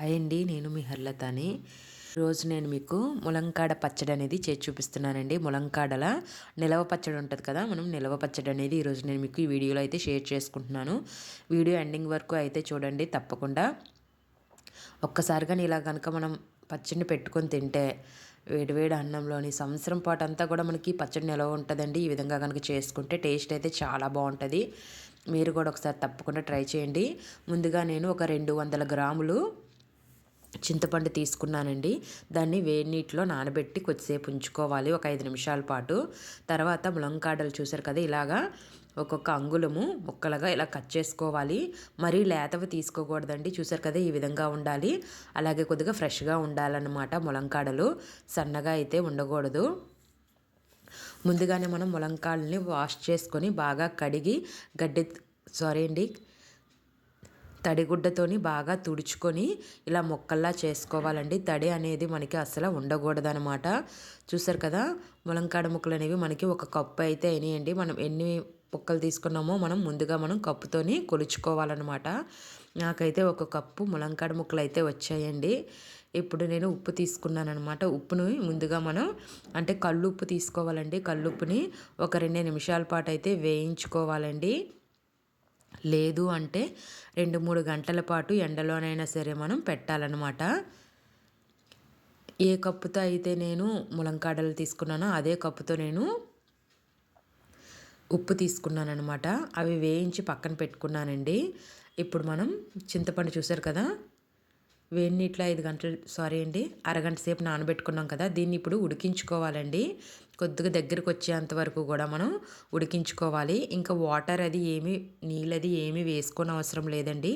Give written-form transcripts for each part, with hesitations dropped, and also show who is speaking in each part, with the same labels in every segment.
Speaker 1: Hi అండి, నేను మీ హర్లతాని. రోజు నేను మీకు ములంకాడ పచ్చడి అనేది చేసి చూపిస్తున్నానండి. ములంకాడల నిలవ పచ్చడి ఉంటుంది కదా, మనం నిలవ పచ్చడి అనేది ఈరోజు నేను మీకు ఈ వీడియోలో అయితే షేర్ చేసుకుంటున్నాను. వీడియో ఎండింగ్ వరకు అయితే చూడండి తప్పకుండా. ఒక్కసారిగా ఇలా కనుక మనం పచ్చడిని పెట్టుకొని తింటే వేడివేడి అన్నంలోని సంవత్సరం పాటు అంతా కూడా మనకి పచ్చడి నిలవ ఉంటుందండి. ఈ విధంగా కనుక చేసుకుంటే టేస్ట్ అయితే చాలా బాగుంటుంది. మీరు కూడా ఒకసారి తప్పకుండా ట్రై చేయండి. ముందుగా నేను ఒక 200 గ్రాములు చింతపండు తీసుకున్నానండి. దాన్ని వేడి నీటిలో నానబెట్టి కొద్దిసేపు ఉంచుకోవాలి, ఒక 5 నిమిషాల పాటు. తర్వాత ములంకాడలు చూసారు కదా, ఇలాగా ఒక్కొక్క అంగుళము ముక్కలుగా ఇలా కట్ చేసుకోవాలి. మరీ లేతవి తీసుకోకూడదండి. చూసారు కదా, ఈ విధంగా ఉండాలి. అలాగే కొద్దిగా ఫ్రెష్గా ఉండాలన్నమాట. ములంకాడలు సన్నగా అయితే ఉండకూడదు. ముందుగానే మనం ములంకాడల్ని వాష్ చేసుకొని బాగా కడిగి తడిగుడ్డతోని బాగా తుడుచుకొని ఇలా ముక్కల్లా చేసుకోవాలండి. తడి అనేది మనకి అసలు ఉండకూడదనమాట. చూసారు కదా, ములంకాడ ముక్కలు అనేవి మనకి ఒక కప్పు అయితే అయినాయండి. మనం ఎన్ని ముక్కలు తీసుకున్నామో మనం కప్పుతోని కొలుచుకోవాలన్నమాట. నాకైతే ఒక కప్పు ములంకాడ ముక్కలు అయితే వచ్చాయండి. ఇప్పుడు నేను ఉప్పు తీసుకున్నాను అనమాట. ఉప్పుని ముందుగా అంటే కల్లుప్పు తీసుకోవాలండి. కల్లుప్పుని ఒక 2 నిమిషాల పాటు అయితే వేయించుకోవాలండి. లేదు అంటే 2-3 గంటల పాటు ఎండలోనైనా సరే మనం పెట్టాలన్నమాట. ఏ కప్పుతో అయితే నేను ములంకాడలు తీసుకున్నానో అదే కప్పుతో నేను ఉప్పు తీసుకున్నాను అనమాట. అవి వేయించి పక్కన పెట్టుకున్నానండి. ఇప్పుడు మనం చింతపండు చూసారు కదా, వేడి నీటిలో అరగంట సేపు నానబెట్టుకున్నాం కదా, దీన్ని ఇప్పుడు ఉడికించుకోవాలండి. కొద్దిగా దగ్గరకు వచ్చేంత వరకు కూడా మనం ఉడికించుకోవాలి. ఇంకా నీళ్ళది ఏమీ వేసుకోని అవసరం లేదండి.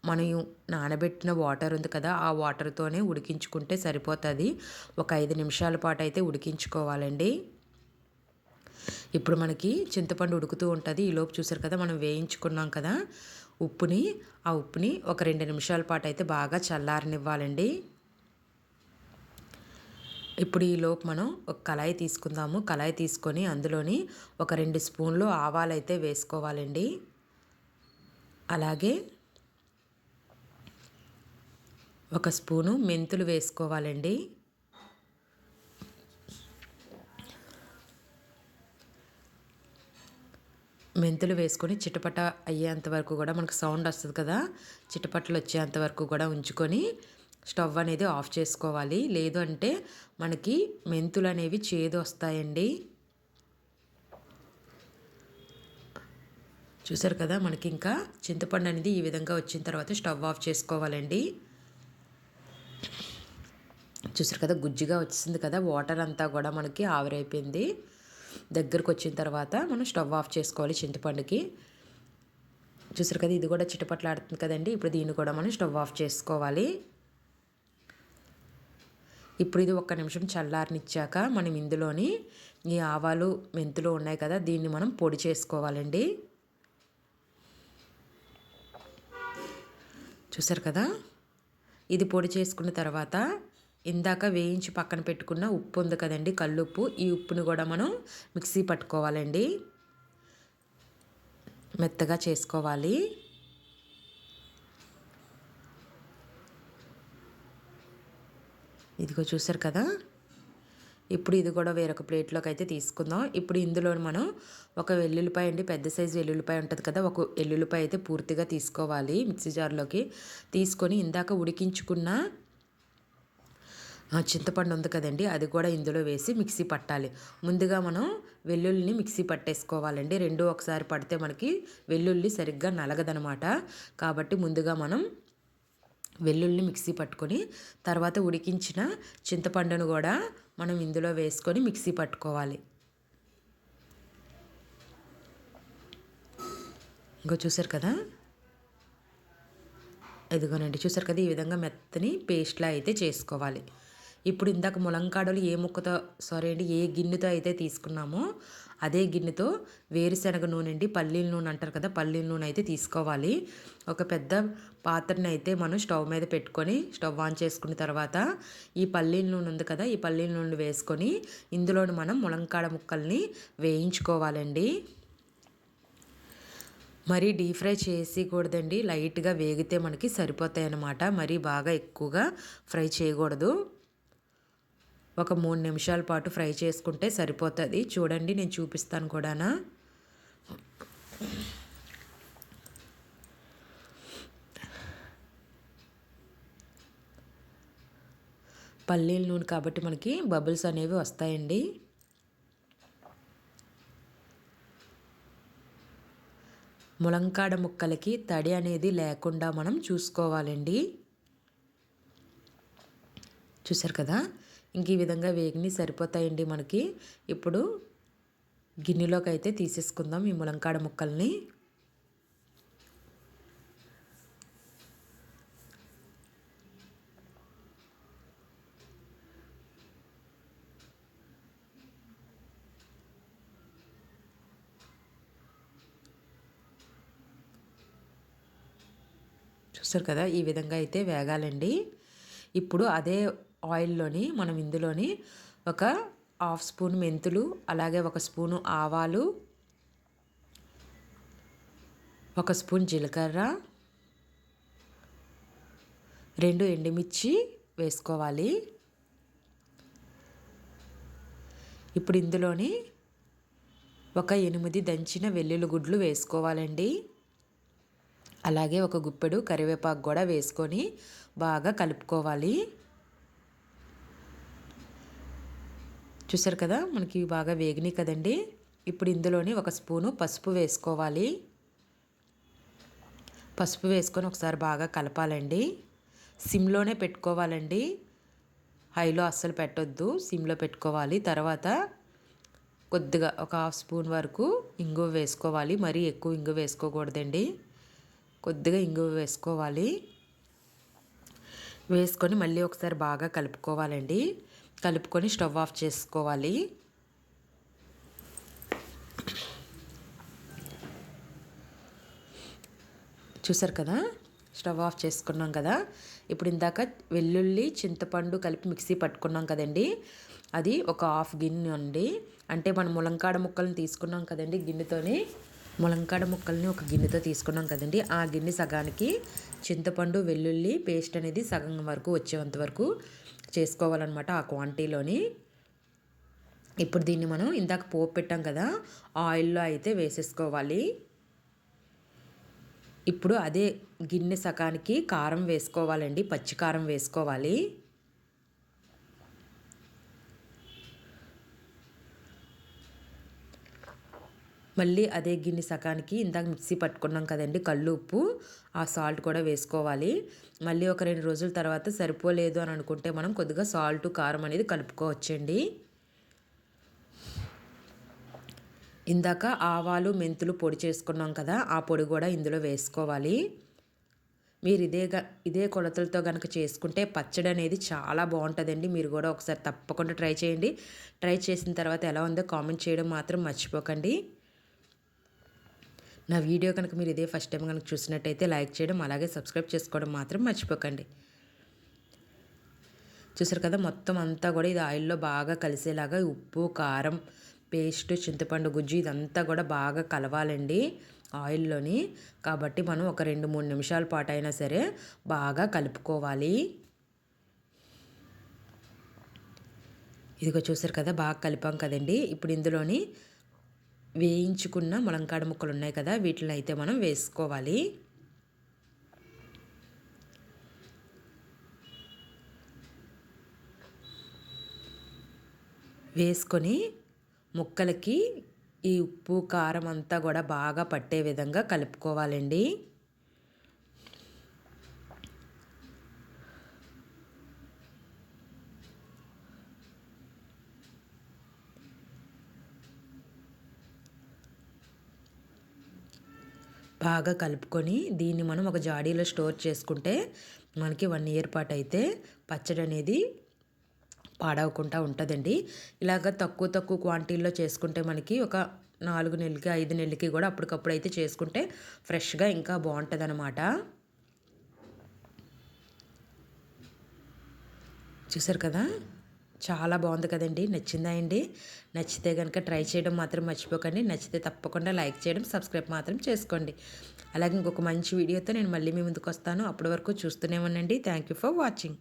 Speaker 1: మనం నానబెట్టిన వాటర్ ఉంది కదా, ఆ వాటర్తోనే ఉడికించుకుంటే సరిపోతుంది. ఒక 5 నిమిషాల పాటు అయితే ఉడికించుకోవాలండి. ఇప్పుడు మనకి చింతపండు ఉడుకుతూ ఉంటుంది. ఈలోపు చూసారు కదా, మనం వేయించుకున్నాం కదా ఆ ఉప్పుని ఒక 2 నిమిషాల పాటు అయితే బాగా చల్లారనివ్వాలండి. ఇప్పుడు ఈలోపు మనం ఒక కళాయి తీసుకుందాము. కళాయి తీసుకొని అందులోని ఒక 2 స్పూన్లు ఆవాలు అయితే వేసుకోవాలండి. అలాగే ఒక స్పూను మెంతులు వేసుకోవాలండి. మెంతులు వేసుకొని చిటపట అయ్యేంత వరకు కూడా మనకు సౌండ్ వస్తుంది కదా, చిటపట్లు వచ్చేంత వరకు కూడా ఉంచుకొని స్టవ్ అనేది ఆఫ్ చేసుకోవాలి. లేదు అంటే మనకి మెంతులు అనేవి చేదు వస్తాయండి. చూసారు కదా, మనకి ఇంకా చింతపండు అనేది ఈ విధంగా వచ్చిన తర్వాత స్టవ్ ఆఫ్ చేసుకోవాలండి. చూసారు కదా, గుజ్జుగా వచ్చింది కదా, వాటర్ అంతా కూడా మనకి ఆవిరైపోయింది. దగ్గరకు వచ్చిన తర్వాత మనం స్టవ్ ఆఫ్ చేసుకోవాలి చింతపండుకి. చూసారు కదా, ఇది కూడా చిటపట్లాడుతుంది కదండి. ఇప్పుడు దీన్ని కూడా మనం స్టవ్ ఆఫ్ చేసుకోవాలి. ఇప్పుడు ఇది 1 నిమిషం చల్లారనిచ్చాక మనం ఇందులోని ఈ ఆవాలు మెంతులు ఉన్నాయి కదా, దీన్ని మనం పొడి చేసుకోవాలండి. చూసారు కదా, ఇది పొడి చేసుకున్న తర్వాత ఇందాక వేయించి పక్కన పెట్టుకున్న ఉప్పు ఉంది కదండి, కల్లుప్పు, ఈ ఉప్పుని కూడా మనం మిక్సీ పట్టుకోవాలండి. మెత్తగా చేసుకోవాలి. ఇదిగో చూసారు కదా, ఇప్పుడు ఇది కూడా వేరొక ప్లేట్లోకి అయితే తీసుకుందాం. ఇప్పుడు ఇందులో మనం ఒక వెల్లుల్లిపాయ అండి, పెద్ద సైజు వెల్లుల్లిపాయ ఉంటుంది కదా, ఒక వెల్లుల్లిపాయ అయితే పూర్తిగా తీసుకోవాలి. మిక్సీ జార్లోకి తీసుకొని ఇందాక ఉడికించుకున్న చింతపండు ఉంది కదండి, అది కూడా ఇందులో వేసి మిక్సీ పట్టాలి. ముందుగా మనం వెల్లుల్లిని మిక్సీ పట్టేసుకోవాలండి. రెండు ఒకసారి పడితే మనకి వెల్లుల్లి సరిగ్గా నలగదనమాట. కాబట్టి ముందుగా మనం వెల్లుల్లిని మిక్సీ పట్టుకొని తర్వాత ఉడికించిన చింతపండును కూడా మనం ఇందులో వేసుకొని మిక్సీ పట్టుకోవాలి. ఇంకో చూసారు కదా, ఇదిగోనండి, చూసారు కదా, ఈ విధంగా మెత్తని పేస్ట్లా అయితే చేసుకోవాలి. ఇప్పుడు ఇందాక ములంకాడలు ఏ గిన్నెతో అయితే తీసుకున్నామో అదే గిన్నెతో వేరుశనగ నూనె అండి, పల్లీల నూనె అంటారు కదా, పల్లీల నూనె అయితే తీసుకోవాలి. ఒక పెద్ద పాత్రని అయితే మనం స్టవ్ మీద పెట్టుకొని స్టవ్ ఆన్ చేసుకున్న తర్వాత ఈ పల్లీల నూనె ఉంది కదా, ఈ పల్లీల నూనె వేసుకొని ఇందులోని మనం ములంకాడ ముక్కల్ని వేయించుకోవాలండి. మరీ డీప్ ఫ్రై చేసేయకూడదండి. లైట్‌గా వేగితే మనకి సరిపోతాయన్నమాట. మరీ బాగా ఎక్కువగా ఫ్రై చేయకూడదు. ఒక 3 నిమిషాల పాటు ఫ్రై చేసుకుంటే సరిపోతది. చూడండి నేను చూపిస్తాను కూడానా. పల్లీల నూనె కాబట్టి మనకి బబుల్స్ అనేవి వస్తాయండి. ములంకాడ ముక్కలకి తడి అనేది లేకుండా మనం చూసుకోవాలండి. చూసారు కదా, ఇంక ఈ విధంగా వేగిని సరిపోతాయండి మనకి. ఇప్పుడు గిన్నెలోకి అయితే తీసేసుకుందాం ఈ ములంకాడ ముక్కల్ని. చూస్తారు కదా, ఈ విధంగా అయితే వేగాలండి. ఇప్పుడు అదే ఆయిల్లోని మనం ఇందులోని ఒక 1/2 స్పూన్ మెంతులు, అలాగే 1 స్పూను ఆవాలు, 1 స్పూన్ జీలకర్ర, 2 ఎండుమిర్చి వేసుకోవాలి. ఇప్పుడు ఇందులోని ఒక 8 దంచిన వెల్లుల్లి గుడ్లు వేసుకోవాలండి. అలాగే ఒక గుప్పెడు కరివేపాకు కూడా వేసుకొని బాగా కలుపుకోవాలి. చూసారు కదా, మనకి బాగా వేగినాయి కదండి. ఇప్పుడు ఇందులోని 1 స్పూను పసుపు వేసుకోవాలి. పసుపు వేసుకొని ఒకసారి బాగా కలపాలండి. సిమ్లోనే పెట్టుకోవాలండి, హైలో అస్సలు పెట్టొద్దు, సిమ్లో పెట్టుకోవాలి. తర్వాత కొద్దిగా ఒక 1/2 స్పూన్ వరకు ఇంగువ వేసుకోవాలి. మరీ ఎక్కువ ఇంగువ వేసుకోకూడదండి, కొద్దిగా ఇంగువ వేసుకోవాలి. వేసుకొని మళ్ళీ ఒకసారి బాగా కలుపుకోవాలండి. కలుపుకొని స్టవ్ ఆఫ్ చేసుకోవాలి. చూసారు కదా, స్టవ్ ఆఫ్ చేసుకున్నాం కదా. ఇప్పుడు ఇందాక వెల్లుల్లి చింతపండు కలిపి మిక్సీ పట్టుకున్నాం కదండి, అది ఒక 1/2 గిన్నె అండి. అంటే మనం ములంకాడ ముక్కల్ని తీసుకున్నాం కదండి గిన్నెతోని, ములంకాడ ముక్కల్ని ఒక గిన్నెతో తీసుకున్నాం కదండి, ఆ గిన్నె సగానికి చింతపండు వెల్లుల్లి పేస్ట్ అనేది సగం వరకు వచ్చేంత వరకు చేసుకోవాలన్నమాట ఆ క్వాంటిటీలోని. ఇప్పుడు దీన్ని మనం ఇందాక పోపు పెట్టాం కదా, ఆయిల్లో అయితే వేసేసుకోవాలి. ఇప్పుడు అదే గిన్నె సగానికి కారం వేసుకోవాలండి, పచ్చి కారం వేసుకోవాలి. మళ్ళీ అదే గిన్నె సగానికి ఇందాక మిక్సీ పట్టుకున్నాం కదండి కళ్ళు ఉప్పు, ఆ సాల్ట్ కూడా వేసుకోవాలి. మళ్ళీ ఒక 2 రోజుల తర్వాత సరిపోలేదు అని అనుకుంటే మనం కొద్దిగా సాల్ట్ కారం అనేది కలుపుకోవచ్చండి. ఇందాక ఆవాలు మెంతులు పొడి చేసుకున్నాం కదా, ఆ పొడి కూడా ఇందులో వేసుకోవాలి. మీరు ఇదే కొలతలతో కనుక చేసుకుంటే పచ్చడి అనేది చాలా బాగుంటుందండి. మీరు కూడా ఒకసారి తప్పకుండా ట్రై చేయండి. ట్రై చేసిన తర్వాత ఎలా ఉందో కామెంట్ చేయడం మాత్రం మర్చిపోకండి. నా వీడియో కనుక మీరు ఇదే ఫస్ట్ టైం కనుక చూసినట్టయితే లైక్ చేయడం, అలాగే సబ్స్క్రైబ్ చేసుకోవడం మాత్రం మర్చిపోకండి. చూసారు కదా, మొత్తం అంతా కూడా ఇది ఆయిల్లో బాగా కలిసేలాగా ఉప్పు కారం పేస్ట్ చింతపండు గుజ్జు ఇదంతా కూడా బాగా కలవాలండి ఆయిల్లోని. కాబట్టి మనం ఒక 2-3 నిమిషాల పాటు అయినా సరే బాగా కలుపుకోవాలి. ఇదిగో చూసారు కదా, బాగా కలిపాం కదండి. ఇప్పుడు ఇందులోని వేయించుకున్న ములంకాడ ముక్కలు ఉన్నాయి కదా, వీటిని అయితే మనం వేసుకోవాలి. వేసుకొని ముక్కలకి ఈ ఉప్పు కారం అంతా కూడా బాగా పట్టే విధంగా కలుపుకోవాలండి. బాగా కలుపుకొని దీన్ని మనం ఒక జాడీలో స్టోర్ చేసుకుంటే మనకి 1 ఇయర్ పాటు అయితే పచ్చడి అనేది పాడవకుండా ఉంటుందండి. ఇలాగ తక్కువ క్వాంటిటీలో చేసుకుంటే మనకి ఒక 4 నెలలకి 5 నెలలకి కూడా అప్పటికప్పుడు అయితే చేసుకుంటే ఫ్రెష్గా ఇంకా బాగుంటుంది అన్నమాట. చూసారు కదా, చాలా బాగుంది కదండి. నచ్చిందా అండి? నచ్చితే కనుక ట్రై చేయడం మాత్రం మర్చిపోకండి. నచ్చితే తప్పకుండా లైక్ చేయడం, సబ్స్క్రైబ్ మాత్రం చేసుకోండి. అలాగే ఇంకొక మంచి వీడియోతో నేను మళ్ళీ మీ ముందుకు వస్తాను. అప్పటి వరకు చూస్తూనే ఉండండి. Thank you for watching.